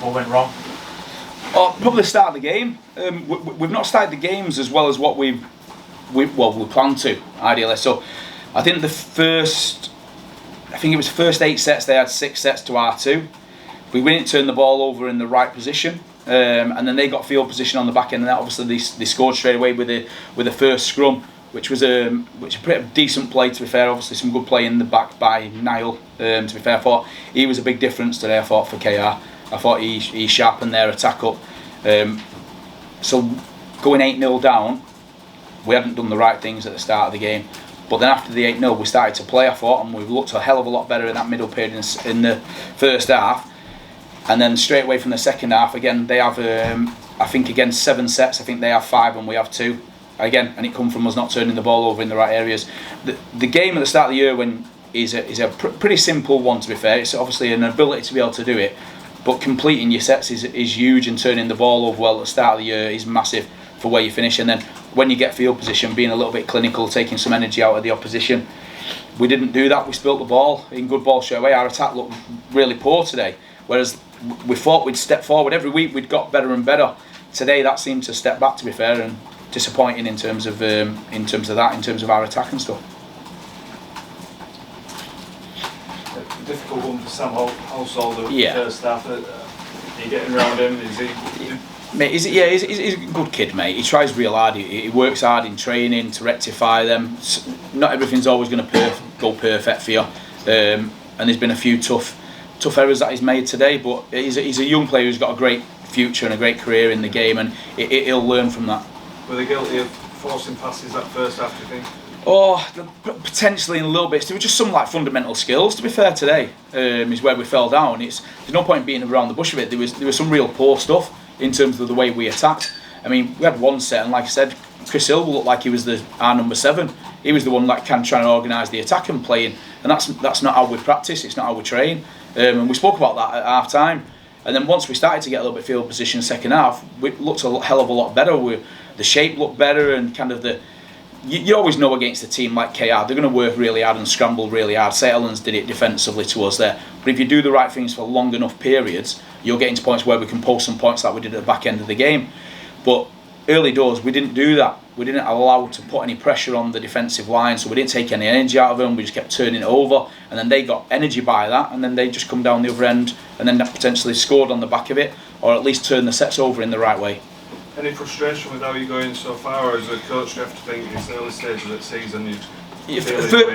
What went wrong? Oh, probably the start of the game. We've not started the games as well as what we planned to, ideally. So I think the first 8 sets, they had 6 sets to our 2. We didn't turn the ball over in the right position, and then they got field position on the back end, and that obviously they scored straight away with the first scrum, which was a pretty decent play, to be fair. Obviously some good play in the back by Niall. To be fair, I thought he was a big difference today. I thought for KR, I thought he sharpened their attack up. So going 8-0 down, we hadn't done the right things at the start of the game. But then after the 8-0, we started to play, I thought, and we looked a hell of a lot better in that middle period in the first half. And then straight away from the second half, again, they have, I think, again, 7 sets. I think they have 5 and we have 2. Again, and it come from us not turning the ball over in the right areas. The game at the start of the year is a pretty simple one, to be fair. It's obviously an ability to be able to do it, but completing your sets is huge, and turning the ball over well at the start of the year is massive for where you finish. And then when you get field position, being a little bit clinical, taking some energy out of the opposition. We didn't do that. We spilt the ball in good ball straight away. Our attack looked really poor today, whereas we thought we'd step forward. Every week we'd got better and better. Today that seemed to step back, to be fair, and disappointing in terms of our attack and stuff. A difficult one for Sam Householder. Yeah. First half. Are you getting around him? Is he? Mate, he's a good kid, mate. He tries real hard. He works hard in training to rectify them. Not everything's always going to go perfect for you. And there's been a few tough errors that he's made today. But he's a young player who's got a great future and a great career in the game, and he'll learn from that. Were they guilty of forcing passes that first half, do you think? Oh, potentially in a little bit. There were just some fundamental skills. To be fair, today is where we fell down. There's no point being around the bush of it. There was some real poor stuff in terms of the way we attacked. I mean, we had one set, and like I said, Chris Hill looked like he was our number 7. He was the one trying to organise the attack and playing, and that's not how we practice. It's not how we train. And we spoke about that at half time. And then once we started to get a little bit field position second half, we looked a hell of a lot better. The shape looked better, and kind of you always know against a team like KR, they're going to work really hard and scramble really hard. St Helens did it defensively to us there. But if you do the right things for long enough periods, you'll get into points where we can post some points like we did at the back end of the game. But early doors, we didn't do that. We didn't allow to put any pressure on the defensive line, so we didn't take any energy out of them. We just kept turning it over, and then they got energy by that, and then they just come down the other end, and then that potentially scored on the back of it, or at least turned the sets over in the right way. Any frustration with how you're going so far, or as a coach do you have to think it's early stages of the season?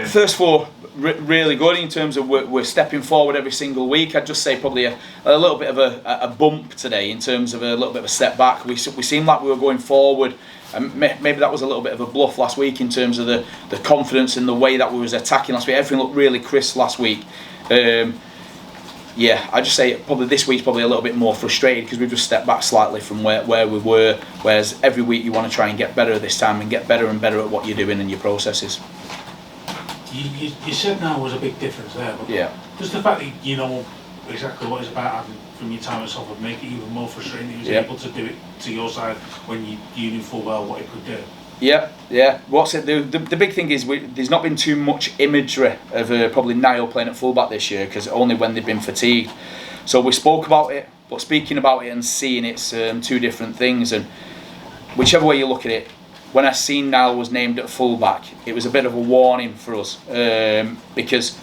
First 4 really good in terms of we're stepping forward every single week. I'd just say probably a little bit of a bump today in terms of a little bit of a step back. We seemed like we were going forward, and maybe that was a little bit of a bluff last week in terms of the confidence and the way that we was attacking last week. Everything looked really crisp last week. Yeah, I just say probably this week's probably a little bit more frustrated because we've just stepped back slightly from where we were. Whereas every week you want to try and get better at this time and get better and better at what you're doing and your processes. You said now was a big difference there, but yeah, just the fact that you know exactly what it's about from your time at Salford make it even more frustrating that he was able to do it to your side when you knew full well what it could do. Yeah. What's it? The big thing is there's not been too much imagery of probably Niall playing at fullback this year, because only when they've been fatigued. So we spoke about it, but speaking about it and seeing it's 2 different things. And whichever way you look at it, when I seen Niall was named at fullback, it was a bit of a warning for us, because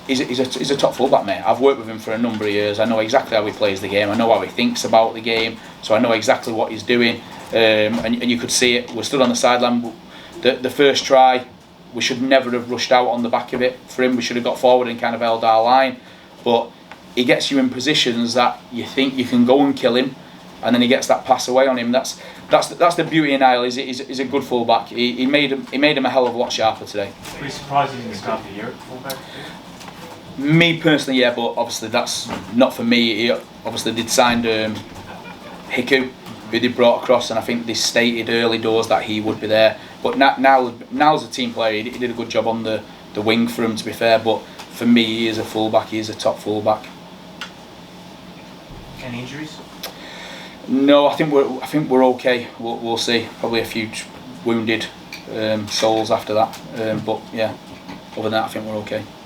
he's a top fullback, mate. I've worked with him for a number of years. I know exactly how he plays the game. I know how he thinks about the game, so I know exactly what he's doing. And you could see it. We stood on the sideline. The first try, we should never have rushed out on the back of it for him. We should have got forward and kind of held our line. But he gets you in positions that you think you can go and kill him, and then he gets that pass away on him. That's the beauty of Niall. He's a good fullback. He made him a hell of a lot sharper today. Pretty surprising in the start of the year at fullback. Me personally, yeah, but obviously that's not for me. He obviously did sign Hiku, who they brought across, and I think they stated early doors that he would be there. But now's a team player. He did a good job on the wing for him, to be fair. But for me, he is a fullback. He is a top fullback. Any injuries? No, I think we're okay. We'll see. Probably a few wounded souls after that. But yeah, other than that, I think we're okay.